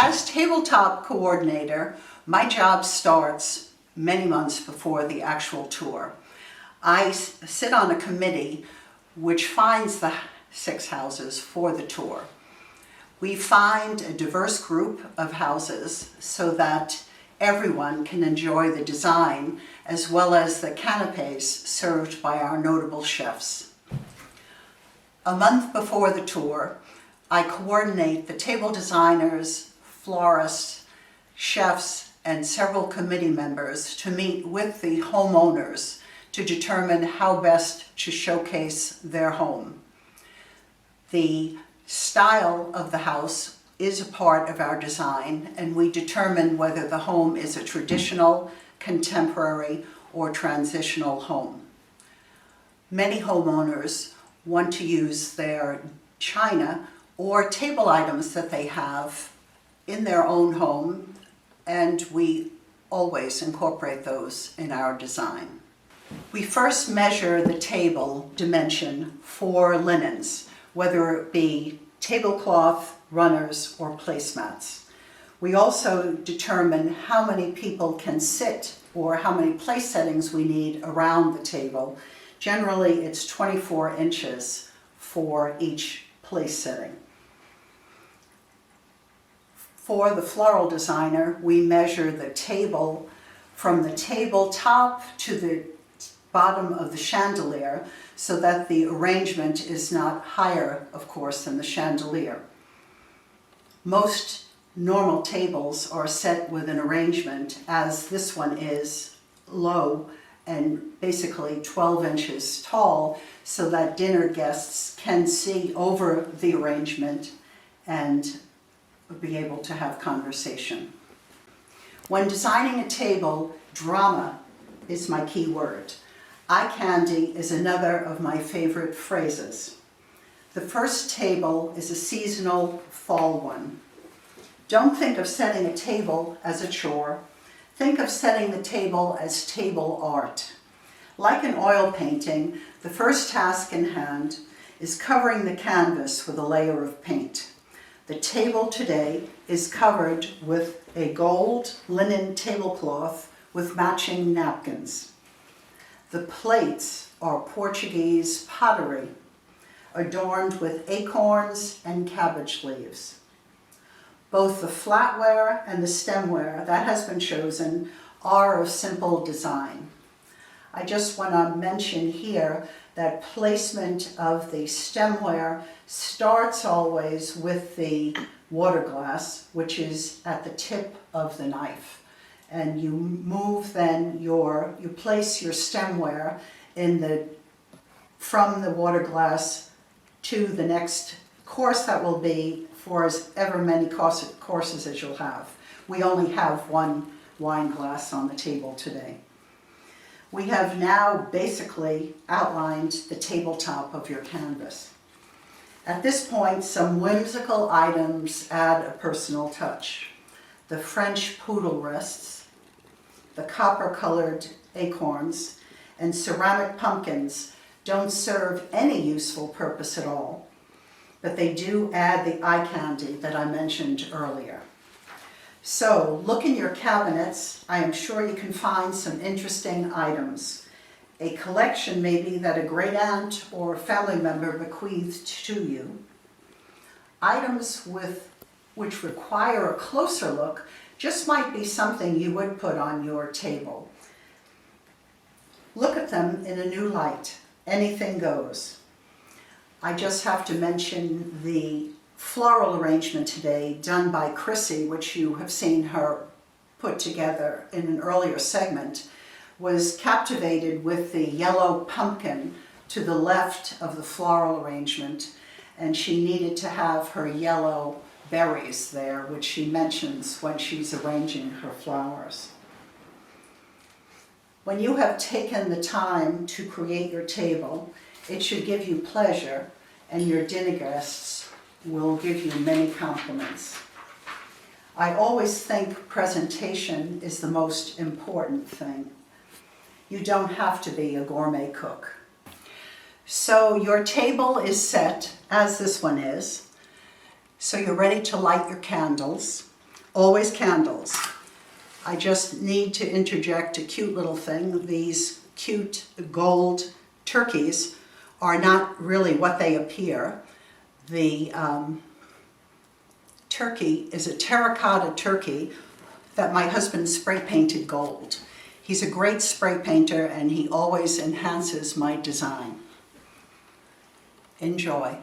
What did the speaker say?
As tabletop coordinator, my job starts many months before the actual tour. I sit on a committee which finds the 6 houses for the tour. We find a diverse group of houses so that everyone can enjoy the design as well as the canapes served by our notable chefs. A month before the tour, I coordinate the table designers, florists, chefs, and several committee members to meet with the homeowners to determine how best to showcase their home. The style of the house is a part of our design, and we determine whether the home is a traditional, contemporary, or transitional home. Many homeowners want to use their china or table items that they have in their own home, and we always incorporate those in our design. We first measure the table dimension for linens, whether it be tablecloth, runners, or placemats. We also determine how many people can sit or how many place settings we need around the table. Generally, it's 24 inches for each place setting. For the floral designer, we measure the table from the tabletop to the bottom of the chandelier so that the arrangement is not higher, of course, than the chandelier. Most normal tables are set with an arrangement, as this one is, low and basically 12 inches tall, so that dinner guests can see over the arrangement and be able to have conversation. When designing a table, drama is my key word. Eye candy is another of my favorite phrases. The first table is a seasonal fall one. Don't think of setting a table as a chore. Think of setting the table as table art. Like an oil painting, the first task in hand is covering the canvas with a layer of paint. The table today is covered with a gold linen tablecloth with matching napkins. The plates are Portuguese pottery, adorned with acorns and cabbage leaves. Both the flatware and the stemware that has been chosen are of simple design. I just want to mention here that placement of the stemware starts always with the water glass, which is at the tip of the knife. And you move then you place your stemware from the water glass to the next course that will be for as ever many courses as you'll have. We only have one wine glass on the table today. We have now basically outlined the tabletop of your canvas. At this point, some whimsical items add a personal touch. The French poodle rests, the copper-colored acorns, and ceramic pumpkins don't serve any useful purpose at all, but they do add the eye candy that I mentioned earlier. So look in your cabinets. I am sure you can find some interesting items. A collection maybe that a great aunt or family member bequeathed to you. Items which require a closer look just might be something you would put on your table. Look at them in a new light. Anything goes. I just have to mention the floral arrangement today done by Chrissy, which you have seen her put together in an earlier segment, was captivated with the yellow pumpkin to the left of the floral arrangement, and she needed to have her yellow berries there, which she mentions when she's arranging her flowers. When you have taken the time to create your table, it should give you pleasure, and your dinner guests will give you many compliments. I always think presentation is the most important thing. You don't have to be a gourmet cook. So your table is set, as this one is. So you're ready to light your candles. always candles. I just need to interject a cute little thing. These cute gold turkeys are not really what they appear. The turkey is a terracotta turkey that my husband spray painted gold. He's a great spray painter and he always enhances my design. Enjoy.